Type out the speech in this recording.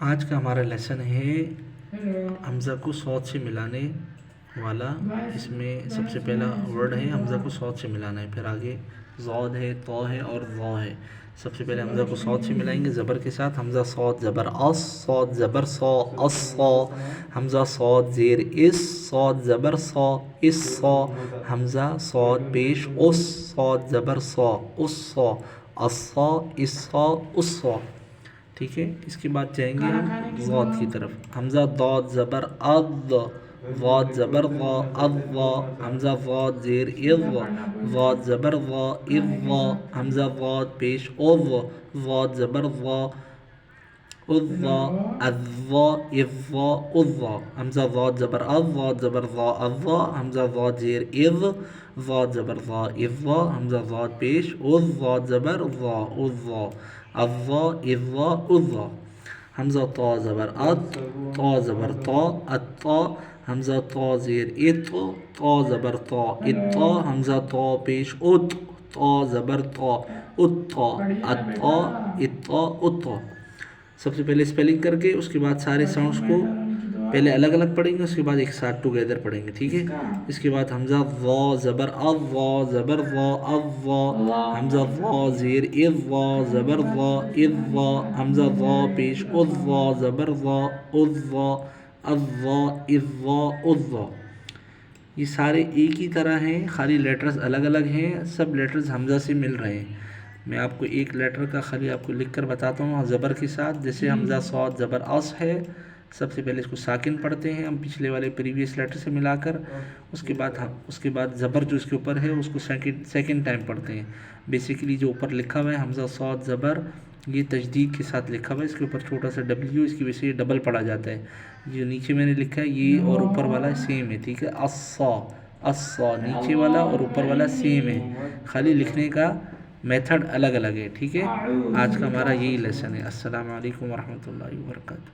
آج کا ہمارا لیسن ہے حمزہ کو صوت سے ملانے والا. اس میں سب سے پہلا ورڈ ہے حمزہ کو صوت سے ملانا ہے، پھر آگے ضاد ہے، طا ہے اور ظا ہے. سب سے پہلے حمزہ کو صوت سے ملائیں گے زبر کے ساتھ. حمزہ صوت زبر اس، صوت زبر صا، اس صا. حمزہ صوت زیر اس، صوت زبر صا، اس صا. حمزہ صوت پیش اس، صوت زبر صا، اس صا. الصا، اس صا، اس صا. ٹھیک ہے. اس کے بعد جائیں گے ہم ضاد کی طرف. حمزہ ضاد زبر اض، ضاد زبر ضا، اضا. حمزہ ضاد زیر اض، ضاد زبر ضا، اضا. حمزہ ضاد پیش اض، ضاد زبر ضا، اضا، اضا، اضا، اضا. حمزہ ضاد زبر اض، ضاد زبر ضا، اضا. حمزہ ضاد زیر اض، ضاد زبر ضا، اضا. حمزہ ضاد پیش اض، ضاد زبر ضا، اضا، اضا، اضا، اضا. حمزہ طا زبر اط، طا زبر طا، اطا. حمزہ طا زیر اط، طا زبر طا، اطا. حمزہ طا پیش ات، طا زبر طا، اطا، اطا، اطا، اطا. سب سے پہلے اسپیلنگ کر کے اس کے بعد سارے ساؤنڈس کو پہلے الگ الگ پڑھیں گے، اس کے بعد ایک ساتھ ٹوگیدر پڑھیں گے. ٹھیک ہے. اس کے بعد حمزہ ضا زبر اض، ضا زبر ضا، اضا. حمزہ ضا زیر اض، ضا زبر ضا، اضا. حمزہ ضا پیش اض، ضا زبر ضا، اضا، اضا، اضا، اضا. یہ سارے ایک ہی طرح ہیں، خالی لیٹرز الگ الگ ہیں. سب لیٹرز حمزہ سے مل رہے ہیں. میں آپ کو ایک لیٹر کا خالی آپ کو لکھ کر بتاتا ہوں زبر کے ساتھ. جیسے حمزہ صاد زبر اس ہے، سب سے پہلے اس کو ساکن پڑھتے ہیں ہم پچھلے والے پریویس لیٹر سے ملا کر. اس کے بعد زبر جو اس کے اوپر ہے اس کو سیکنڈ ٹائم پڑھتے ہیں. بیسیکلی جو اوپر لکھا ہوا ہے حمزہ صاد زبر، یہ تجدید کے ساتھ لکھا ہوا ہے. اس کے اوپر چھوٹا سا ڈبلیو، اس کی وجہ سے یہ ڈبل پڑھا جاتا ہے. جو نیچے میں نے لکھا ہے یہ اور اوپر والا سیم ہے. ٹھیک ہے. الصا، الصا نیچے والا اور اوپر والا سیم ہے، خالی لکھنے کا میتھڈ الگ الگ ہے. ٹھیک ہے. آج کا ہمارا یہی لیسن ہے. السلام علیکم ورحمۃ اللہ وبرکاتہ.